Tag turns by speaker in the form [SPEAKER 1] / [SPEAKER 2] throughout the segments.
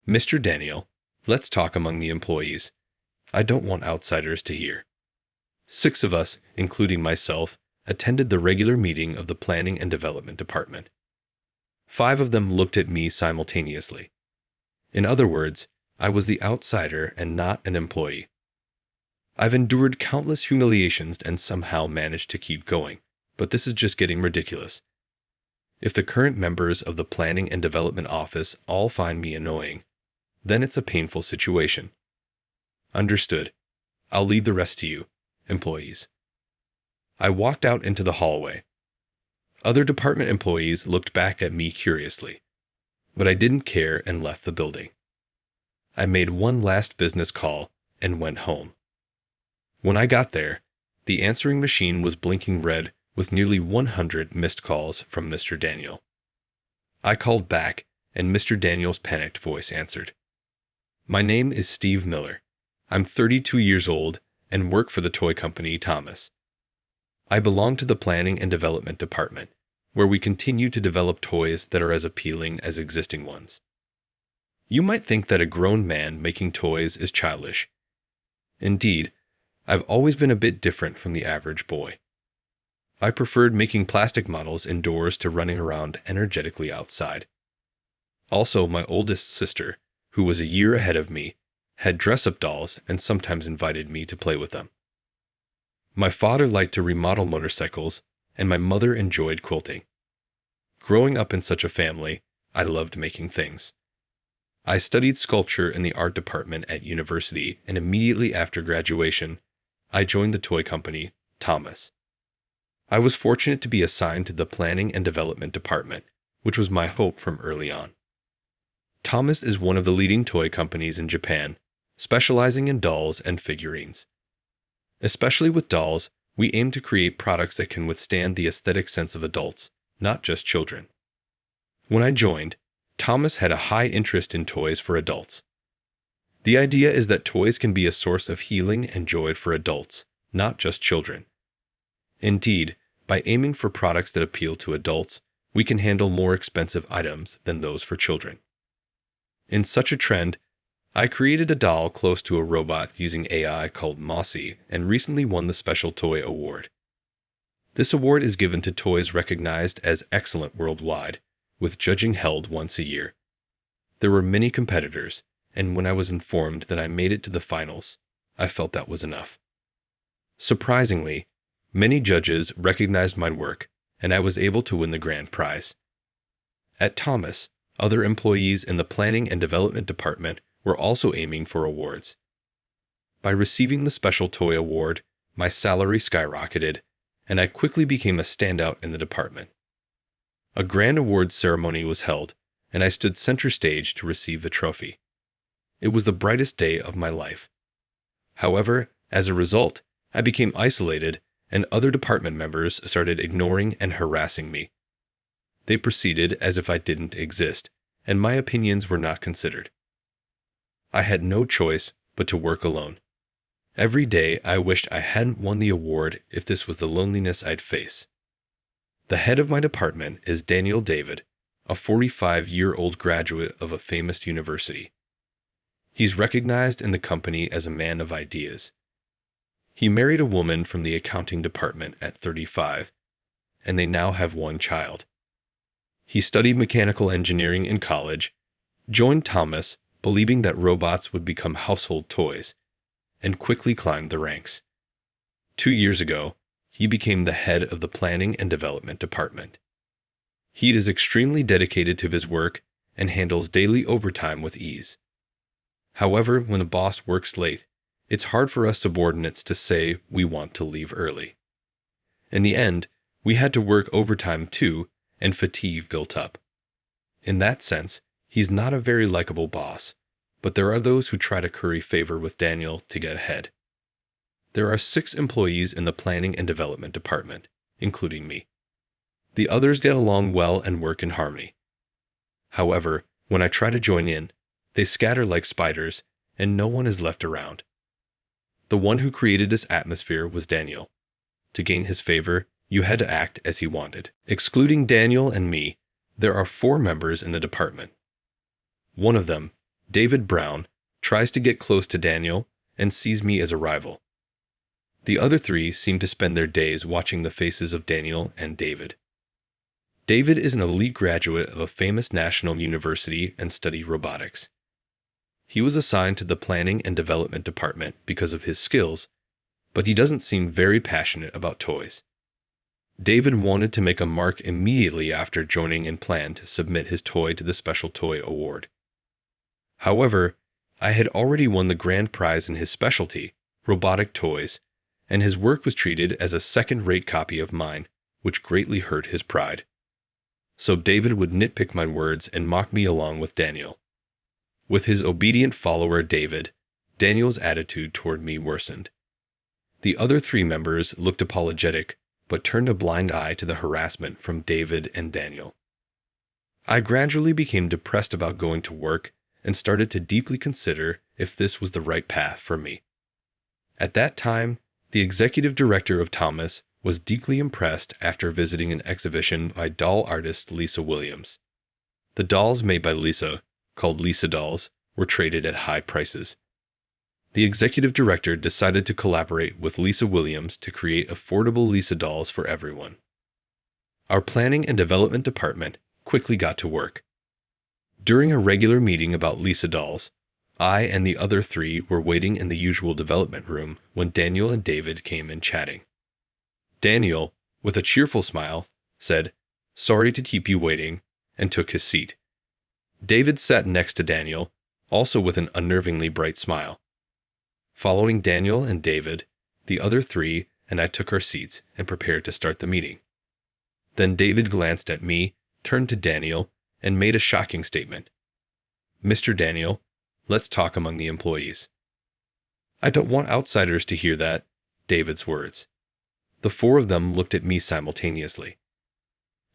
[SPEAKER 1] "Mr. Daniel, let's talk among the employees. I don't want outsiders to hear." 6 of us, including myself, attended the regular meeting of the Planning and Development Department. 5 of them looked at me simultaneously. In other words, I was the outsider and not an employee. I've endured countless humiliations and somehow managed to keep going, but this is just getting ridiculous. If the current members of the Planning and Development Office all find me annoying, then it's a painful situation. Understood. I'll leave the rest to you, employees. I walked out into the hallway. Other department employees looked back at me curiously, but I didn't care and left the building. I made one last business call and went home. When I got there, the answering machine was blinking red with nearly 100 missed calls from Mr. Daniel. I called back, and Mr. Daniel's panicked voice answered. "My name is Steve Miller. I'm 32 years old and work for the toy company Thomas. I belong to the Planning and Development Department, where we continue to develop toys that are as appealing as existing ones." You might think that a grown man making toys is childish. Indeed, I've always been a bit different from the average boy. I preferred making plastic models indoors to running around energetically outside. Also, my oldest sister, who was a year ahead of me, had dress-up dolls and sometimes invited me to play with them. My father liked to remodel motorcycles, and my mother enjoyed quilting. Growing up in such a family, I loved making things. I studied sculpture in the art department at university, and immediately after graduation, I joined the toy company, Thomas. I was fortunate to be assigned to the Planning and Development Department, which was my hope from early on. Thomas is one of the leading toy companies in Japan, specializing in dolls and figurines. Especially with dolls, we aim to create products that can withstand the aesthetic sense of adults, not just children. When I joined, Thomas had a high interest in toys for adults. The idea is that toys can be a source of healing and joy for adults, not just children. Indeed, by aiming for products that appeal to adults, we can handle more expensive items than those for children. In such a trend, I created a doll close to a robot using AI called Mossy and recently won the Special Toy Award. This award is given to toys recognized as excellent worldwide, with judging held once a year. There were many competitors, and when I was informed that I made it to the finals, I felt that was enough. Surprisingly, many judges recognized my work, and I was able to win the grand prize. At Thomas, other employees in the Planning and Development Department were also aiming for awards. By receiving the Special Toy Award, my salary skyrocketed, and I quickly became a standout in the department. A grand awards ceremony was held, and I stood center stage to receive the trophy. It was the brightest day of my life. However, as a result, I became isolated, and other department members started ignoring and harassing me. They proceeded as if I didn't exist, and my opinions were not considered. I had no choice but to work alone. Every day I wished I hadn't won the award if this was the loneliness I'd face. The head of my department is Daniel David, a 45-year-old graduate of a famous university. He's recognized in the company as a man of ideas. He married a woman from the accounting department at 35, and they now have one child. He studied mechanical engineering in college, joined Thomas believing that robots would become household toys, and quickly climbed the ranks. 2 years ago, he became the head of the Planning and Development Department. He is extremely dedicated to his work and handles daily overtime with ease. However, when the boss works late, it's hard for us subordinates to say we want to leave early. In the end, we had to work overtime too, and fatigue built up. In that sense, he's not a very likable boss, but there are those who try to curry favor with Daniel to get ahead. There are 6 employees in the Planning and Development Department, including me. The others get along well and work in harmony. However, when I try to join in, they scatter like spiders, and no one is left around. The one who created this atmosphere was Daniel. To gain his favor, you had to act as he wanted. Excluding Daniel and me, there are 4 members in the department. One of them, David Brown tries to get close to Daniel and sees me as a rival. The other three seem to spend their days watching the faces of Daniel and David. David is an elite graduate of a famous national university and studied robotics. He was assigned to the planning and development department because of his skills, but he doesn't seem very passionate about toys. David wanted to make a mark immediately after joining and planned to submit his toy to the Special Toy Award. However, I had already won the grand prize in his specialty, robotic toys, and his work was treated as a second-rate copy of mine, which greatly hurt his pride. So David would nitpick my words and mock me along with Daniel. With his obedient follower David, Daniel's attitude toward me worsened. The other three members looked apologetic, but turned a blind eye to the harassment from David and Daniel. I gradually became depressed about going to work and started to deeply consider if this was the right path for me. At that time, the executive director of Thomas was deeply impressed after visiting an exhibition by doll artist Lisa Williams. The dolls made by Lisa, called Lisa dolls, were traded at high prices. The executive director decided to collaborate with Lisa Williams to create affordable Lisa dolls for everyone. Our planning and development department quickly got to work. During a regular meeting about Lisa dolls, I and the other three were waiting in the usual development room when Daniel and David came in chatting. Daniel, with a cheerful smile, said, "Sorry to keep you waiting," and took his seat. David sat next to Daniel, also with an unnervingly bright smile. Following Daniel and David, the other three and I took our seats and prepared to start the meeting. Then David glanced at me, turned to Daniel, and made a shocking statement. "Mr. Daniel, let's talk among the employees." "I don't want outsiders to hear that," David's words. The four of them looked at me simultaneously.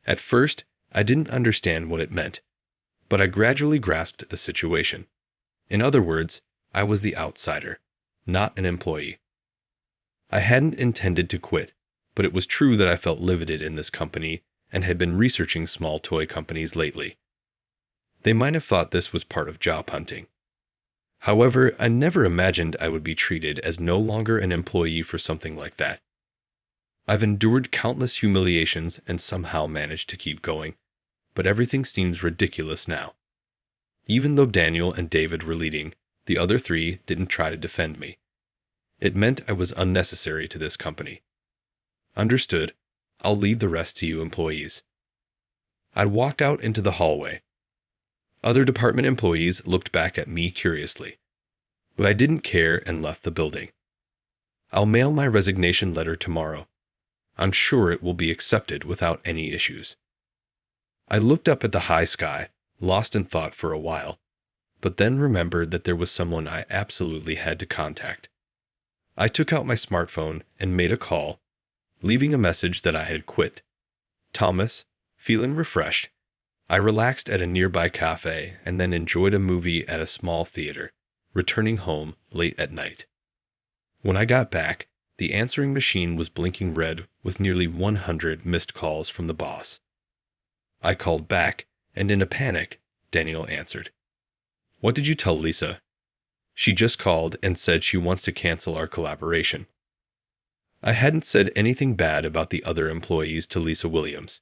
[SPEAKER 1] At first, I didn't understand what it meant, but I gradually grasped the situation. In other words, I was the outsider, not an employee. I hadn't intended to quit, but it was true that I felt limited in this company and had been researching small toy companies lately. They might have thought this was part of job hunting. However, I never imagined I would be treated as no longer an employee for something like that. I've endured countless humiliations and somehow managed to keep going, but everything seems ridiculous now. Even though Daniel and David were leading, the other three didn't try to defend me. It meant I was unnecessary to this company. Understood. I'll leave the rest to you employees. I walked out into the hallway. Other department employees looked back at me curiously, but I didn't care and left the building. I'll mail my resignation letter tomorrow. I'm sure it will be accepted without any issues. I looked up at the high sky, lost in thought for a while, but then remembered that there was someone I absolutely had to contact. I took out my smartphone and made a call, leaving a message that I had quit. Thomas, feeling refreshed, I relaxed at a nearby cafe and then enjoyed a movie at a small theater, returning home late at night. When I got back, the answering machine was blinking red with nearly 100 missed calls from the boss. I called back, and in a panic, Daniel answered. "What did you tell Lisa?" "She just called and said she wants to cancel our collaboration." I hadn't said anything bad about the other employees to Lisa Williams.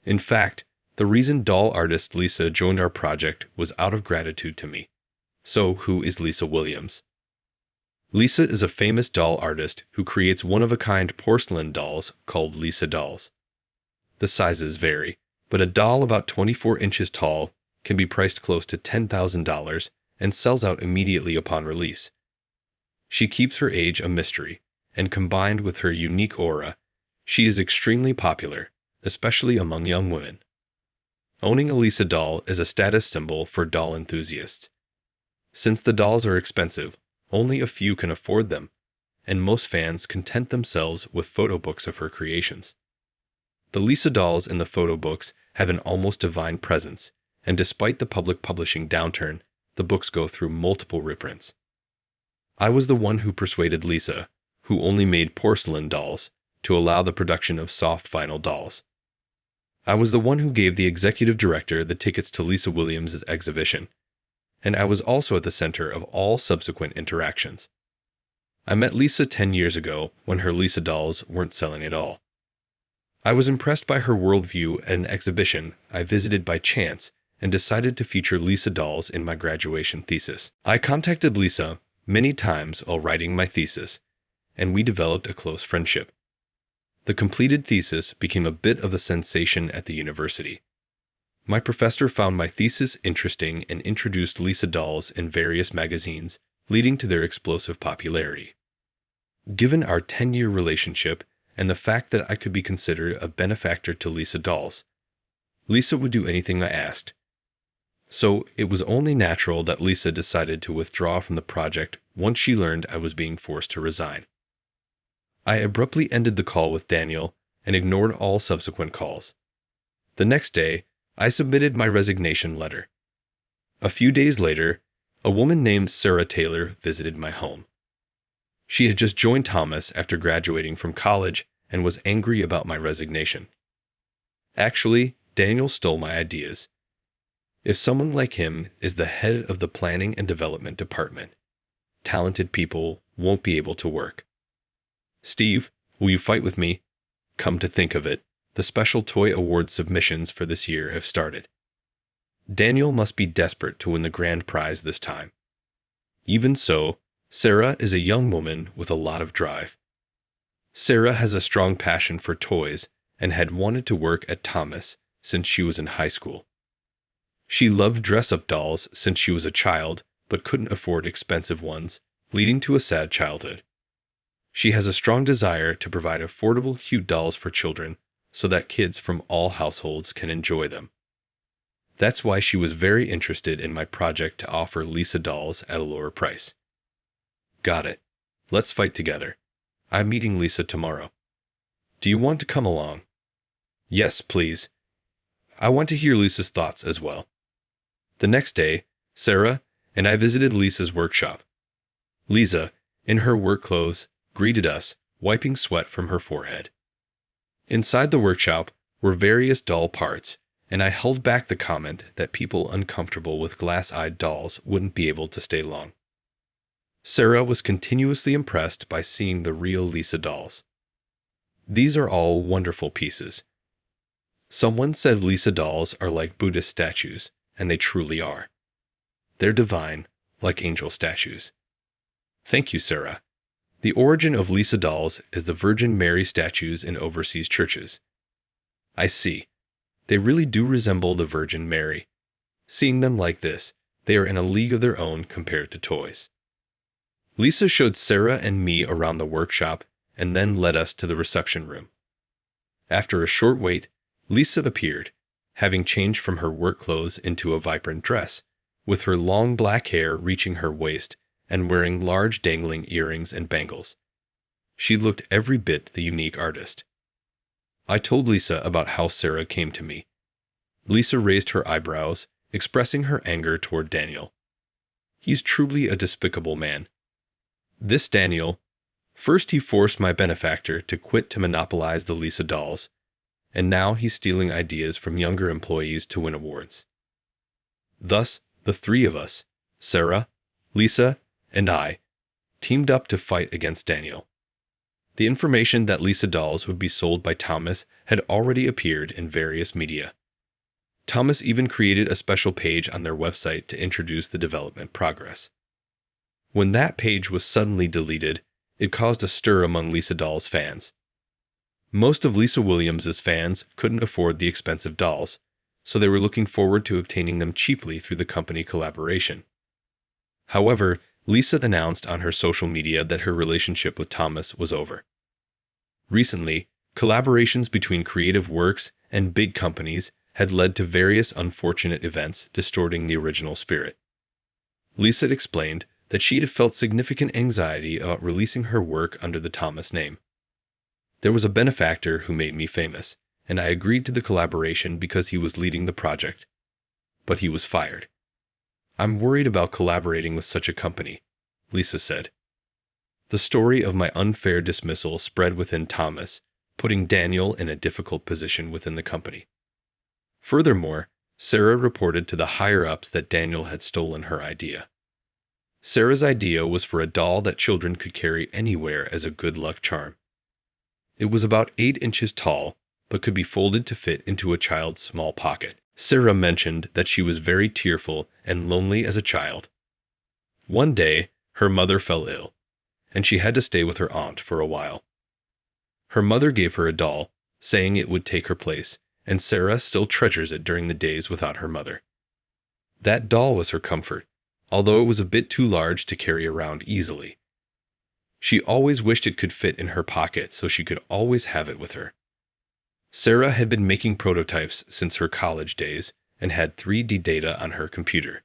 [SPEAKER 1] In fact, the reason doll artist Lisa joined our project was out of gratitude to me. So who is Lisa Williams? Lisa is a famous doll artist who creates one-of-a-kind porcelain dolls called Lisa dolls. The sizes vary, but a doll about 24 inches tall can be priced close to $10,000 and sells out immediately upon release. She keeps her age a mystery, and combined with her unique aura, she is extremely popular, especially among young women. Owning a Lisa doll is a status symbol for doll enthusiasts. Since the dolls are expensive, only a few can afford them, and most fans content themselves with photo books of her creations. The Lisa dolls in the photo books have an almost divine presence, and despite the public publishing downturn, the books go through multiple reprints. I was the one who persuaded Lisa, who only made porcelain dolls, to allow the production of soft vinyl dolls. I was the one who gave the executive director the tickets to Lisa Williams' exhibition. and I was also at the center of all subsequent interactions. I met Lisa 10 years ago when her Lisa dolls weren't selling at all. I was impressed by her worldview at an exhibition I visited by chance and decided to feature Lisa dolls in my graduation thesis. I contacted Lisa many times while writing my thesis, and we developed a close friendship. The completed thesis became a bit of a sensation at the university. My professor found my thesis interesting and introduced Lisa dolls in various magazines, leading to their explosive popularity. Given our 10-year relationship and the fact that I could be considered a benefactor to Lisa dolls, Lisa would do anything I asked. So it was only natural that Lisa decided to withdraw from the project once she learned I was being forced to resign. I abruptly ended the call with Daniel and ignored all subsequent calls. The next day, I submitted my resignation letter. A few days later, a woman named Sarah Taylor visited my home. She had just joined Thomas after graduating from college and was angry about my resignation. Actually, Daniel stole my ideas. If someone like him is the head of the planning and development department, talented people won't be able to work. Steve, will you fight with me? Come to think of it, the special toy award submissions for this year have started. Daniel must be desperate to win the grand prize this time. Even so, Sarah is a young woman with a lot of drive. Sarah has a strong passion for toys and had wanted to work at Thomas since she was in high school. She loved dress-up dolls since she was a child, but couldn't afford expensive ones, leading to a sad childhood. She has a strong desire to provide affordable, cute dolls for children so that kids from all households can enjoy them. That's why she was very interested in my project to offer Lisa dolls at a lower price. Got it. Let's fight together. I'm meeting Lisa tomorrow. Do you want to come along? Yes, please. I want to hear Lisa's thoughts as well. The next day, Sarah and I visited Lisa's workshop. Lisa, in her work clothes, greeted us, wiping sweat from her forehead. Inside the workshop were various doll parts, and I held back the comment that people uncomfortable with glass-eyed dolls wouldn't be able to stay long. Sarah was continuously impressed by seeing the real Lisa dolls. These are all wonderful pieces. Someone said Lisa dolls are like Buddhist statues, and they truly are. They're divine, like angel statues. Thank you, Sarah. The origin of Lisa dolls is the Virgin Mary statues in overseas churches. I see. They really do resemble the Virgin Mary. Seeing them like this, they are in a league of their own compared to toys. Lisa showed Sarah and me around the workshop and then led us to the reception room. After a short wait, Lisa appeared, having changed from her work clothes into a vibrant dress, with her long black hair reaching her waist and wearing large dangling earrings and bangles. She looked every bit the unique artist. I told Lisa about how Sarah came to me. Lisa raised her eyebrows, expressing her anger toward Daniel. He's truly a despicable man. This Daniel, first he forced my benefactor to quit to monopolize the Lisa dolls, and now he's stealing ideas from younger employees to win awards. Thus, the three of us, Sarah, Lisa, and I, teamed up to fight against Daniel. The information that Lisa dolls would be sold by Thomas had already appeared in various media. Thomas even created a special page on their website to introduce the development progress. When that page was suddenly deleted, it caused a stir among Lisa dolls fans. Most of Lisa Williams's fans couldn't afford the expensive dolls, so they were looking forward to obtaining them cheaply through the company Collaboration. However, Lisa announced on her social media that her relationship with Thomas was over. Recently, collaborations between creative works and big companies had led to various unfortunate events distorting the original spirit. Lisa explained that she had felt significant anxiety about releasing her work under the Thomas name. There was a benefactor who made me famous, and I agreed to the collaboration because he was leading the project. But he was fired. I'm worried about collaborating with such a company, Lisa said. The story of my unfair dismissal spread within Thomas, putting Daniel in a difficult position within the company. Furthermore, Sarah reported to the higher-ups that Daniel had stolen her idea. Sarah's idea was for a doll that children could carry anywhere as a good luck charm. It was about 8 inches tall, but could be folded to fit into a child's small pocket. Sarah mentioned that she was very tearful and lonely as a child. One day, her mother fell ill, and she had to stay with her aunt for a while. Her mother gave her a doll, saying it would take her place, and Sarah still treasures it during the days without her mother. That doll was her comfort, although it was a bit too large to carry around easily. She always wished it could fit in her pocket so she could always have it with her. Sarah had been making prototypes since her college days and had 3D data on her computer.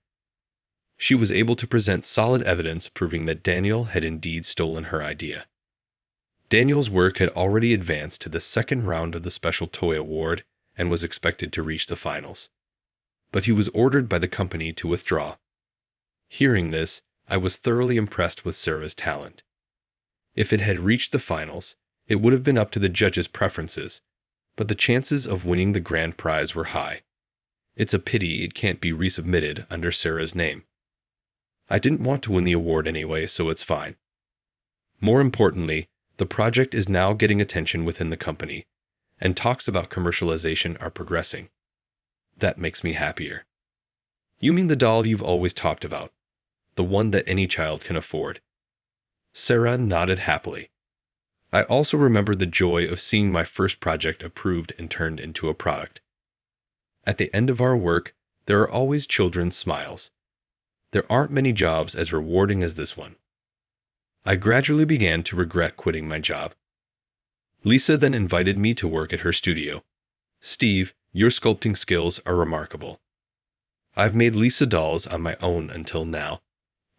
[SPEAKER 1] She was able to present solid evidence proving that Daniel had indeed stolen her idea. Daniel's work had already advanced to the second round of the Special Toy Award and was expected to reach the finals. But he was ordered by the company to withdraw. Hearing this, I was thoroughly impressed with Sarah's talent. If it had reached the finals, it would have been up to the judges' preferences, but the chances of winning the grand prize were high. It's a pity it can't be resubmitted under Sarah's name. I didn't want to win the award anyway, so it's fine. More importantly, the project is now getting attention within the company, and talks about commercialization are progressing. That makes me happier. You mean the doll you've always talked about, the one that any child can afford? Sarah nodded happily. I also remembered the joy of seeing my first project approved and turned into a product. At the end of our work, there are always children's smiles. There aren't many jobs as rewarding as this one. I gradually began to regret quitting my job. Lisa then invited me to work at her studio. Steve, your sculpting skills are remarkable. I've made Lisa dolls on my own until now,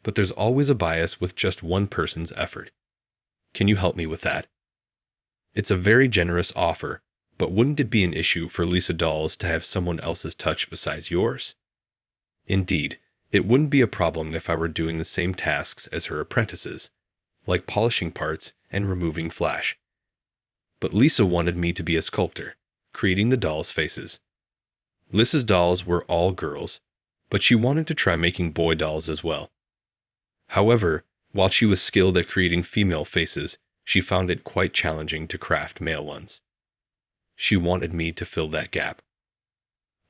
[SPEAKER 1] but there's always a bias with just one person's effort. Can you help me with that? It's a very generous offer, but wouldn't it be an issue for Lisa dolls to have someone else's touch besides yours? Indeed, it wouldn't be a problem if I were doing the same tasks as her apprentices, like polishing parts and removing flash. But Lisa wanted me to be a sculptor, creating the dolls' faces. Lisa's dolls were all girls, but she wanted to try making boy dolls as well. However, while she was skilled at creating female faces, she found it quite challenging to craft male ones. She wanted me to fill that gap.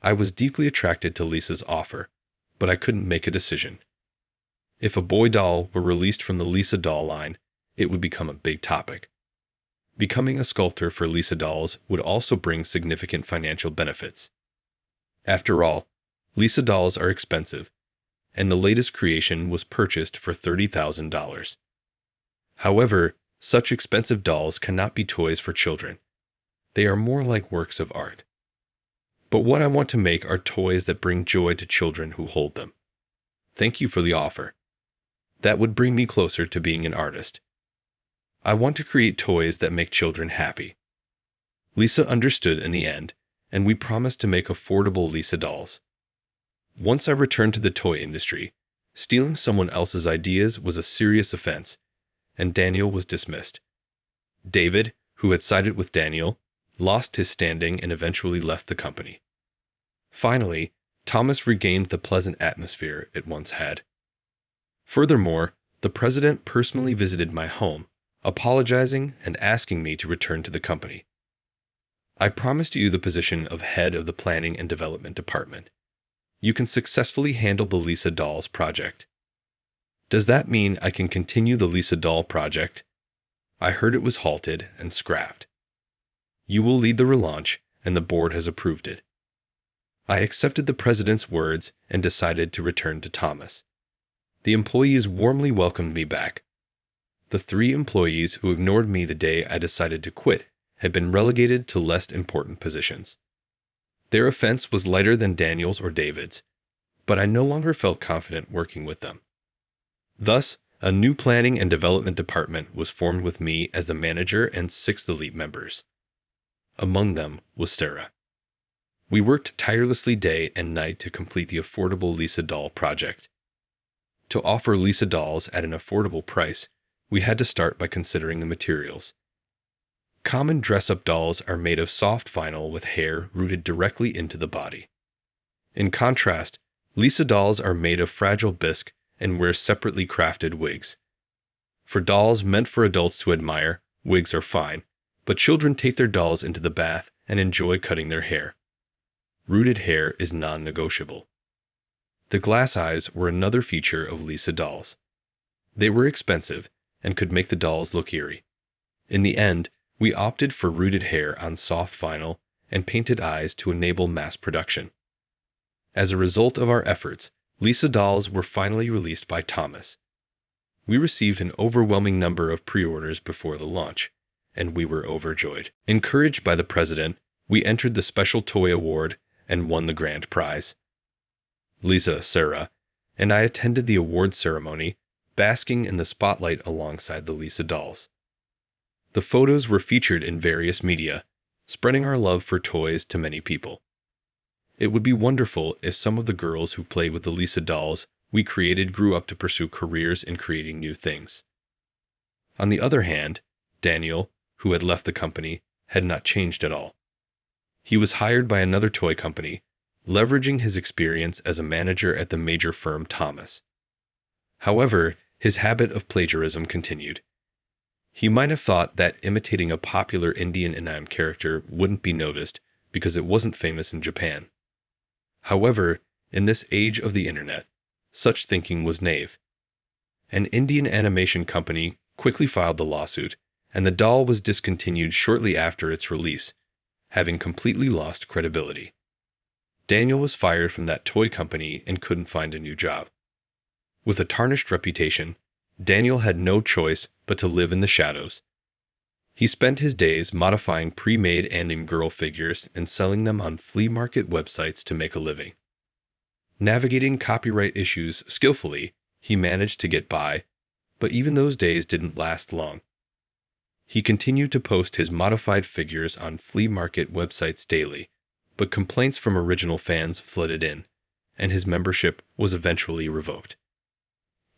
[SPEAKER 1] I was deeply attracted to Lisa's offer, but I couldn't make a decision. If a boy doll were released from the Lisa doll line, it would become a big topic. Becoming a sculptor for Lisa dolls would also bring significant financial benefits. After all, Lisa dolls are expensive, and the latest creation was purchased for $30,000. However, such expensive dolls cannot be toys for children. They are more like works of art. But what I want to make are toys that bring joy to children who hold them. Thank you for the offer. That would bring me closer to being an artist. I want to create toys that make children happy. Lisa understood in the end, and we promised to make affordable Lisa dolls. Once I returned to the toy industry, stealing someone else's ideas was a serious offense, and Daniel was dismissed. David, who had sided with Daniel, lost his standing and eventually left the company. Finally, Thomas regained the pleasant atmosphere it once had. Furthermore, the president personally visited my home, apologizing and asking me to return to the company. I promised you the position of head of the planning and development department. You can successfully handle the Lisa dolls project. Does that mean I can continue the Lisa doll project? I heard it was halted and scrapped. You will lead the relaunch, and the board has approved it. I accepted the president's words and decided to return to Thomas. The employees warmly welcomed me back. The 3 employees who ignored me the day I decided to quit had been relegated to less important positions. Their offense was lighter than Daniel's or David's, but I no longer felt confident working with them. Thus, a new planning and development department was formed with me as the manager and 6 elite members. Among them was Sarah. We worked tirelessly day and night to complete the affordable Lisa doll project. To offer Lisa dolls at an affordable price, we had to start by considering the materials. Common dress-up dolls are made of soft vinyl with hair rooted directly into the body. In contrast, Lisa dolls are made of fragile bisque and wear separately crafted wigs. For dolls meant for adults to admire, wigs are fine, but children take their dolls into the bath and enjoy cutting their hair. Rooted hair is non-negotiable. The glass eyes were another feature of Lisa dolls. They were expensive and could make the dolls look eerie. In the end, we opted for rooted hair on soft vinyl and painted eyes to enable mass production. As a result of our efforts, Lisa dolls were finally released by Thomas. We received an overwhelming number of pre-orders before the launch, and we were overjoyed. Encouraged by the president, we entered the Special Toy Award and won the grand prize. Lisa, Sarah, and I attended the award ceremony, basking in the spotlight alongside the Lisa dolls. The photos were featured in various media, spreading our love for toys to many people. It would be wonderful if some of the girls who played with the Lisa dolls we created grew up to pursue careers in creating new things. On the other hand, Daniel, who had left the company, had not changed at all. He was hired by another toy company, leveraging his experience as a manager at the major firm Thomas. However, his habit of plagiarism continued. He might have thought that imitating a popular Indian anime character wouldn't be noticed because it wasn't famous in Japan. However, in this age of the internet, such thinking was naive. An Indian animation company quickly filed the lawsuit, and the doll was discontinued shortly after its release, having completely lost credibility. Daniel was fired from that toy company and couldn't find a new job. With a tarnished reputation, Daniel had no choice but to live in the shadows. He spent his days modifying pre-made anime girl figures and selling them on flea market websites to make a living. Navigating copyright issues skillfully, he managed to get by, but even those days didn't last long. He continued to post his modified figures on flea market websites daily, but complaints from original fans flooded in, and his membership was eventually revoked.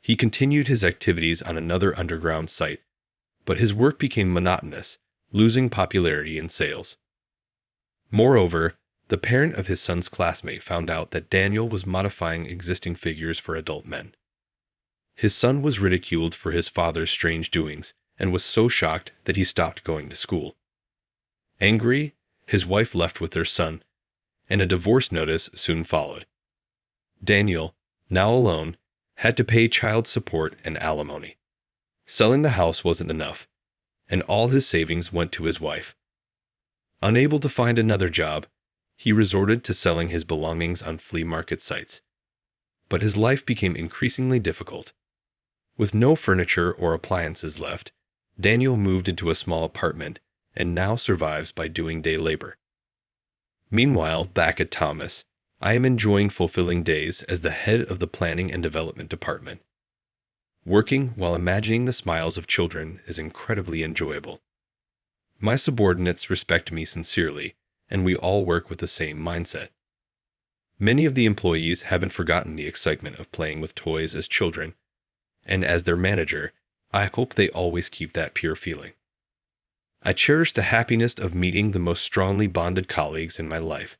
[SPEAKER 1] He continued his activities on another underground site, but his work became monotonous, losing popularity and sales. Moreover, the parent of his son's classmate found out that Daniel was modifying existing figures for adult men. His son was ridiculed for his father's strange doings and was so shocked that he stopped going to school. Angry, his wife left with their son, and a divorce notice soon followed. Daniel, now alone, had to pay child support and alimony. Selling the house wasn't enough, and all his savings went to his wife. Unable to find another job, he resorted to selling his belongings on flea market sites. But his life became increasingly difficult. With no furniture or appliances left, Daniel moved into a small apartment and now survives by doing day labor. Meanwhile, back at Thomas, I am enjoying fulfilling days as the head of the planning and development department. Working while imagining the smiles of children is incredibly enjoyable. My subordinates respect me sincerely, and we all work with the same mindset. Many of the employees haven't forgotten the excitement of playing with toys as children, and as their manager, I hope they always keep that pure feeling. I cherish the happiness of meeting the most strongly bonded colleagues in my life.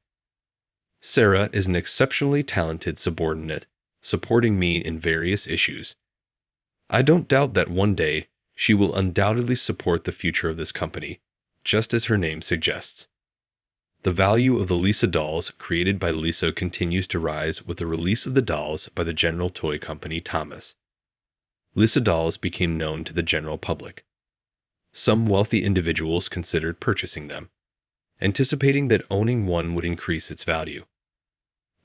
[SPEAKER 1] Sarah is an exceptionally talented subordinate, supporting me in various issues. I don't doubt that one day she will undoubtedly support the future of this company, just as her name suggests. The value of the Lisa dolls created by Lisa continues to rise with the release of the dolls by the general toy company Thomas. Lisa dolls became known to the general public. Some wealthy individuals considered purchasing them, anticipating that owning one would increase its value.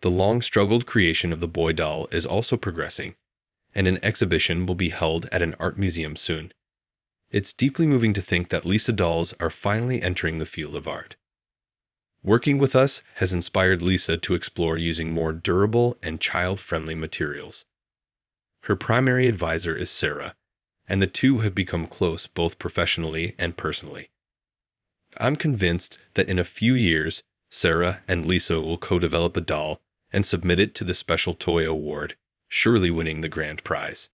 [SPEAKER 1] The long-struggled creation of the boy doll is also progressing, and an exhibition will be held at an art museum soon. It's deeply moving to think that Lisa dolls are finally entering the field of art. Working with us has inspired Lisa to explore using more durable and child-friendly materials. Her primary advisor is Sarah, and the two have become close both professionally and personally. I'm convinced that in a few years, Sarah and Lisa will co-develop a doll and submit it to the Special Toy Award, surely winning the grand prize.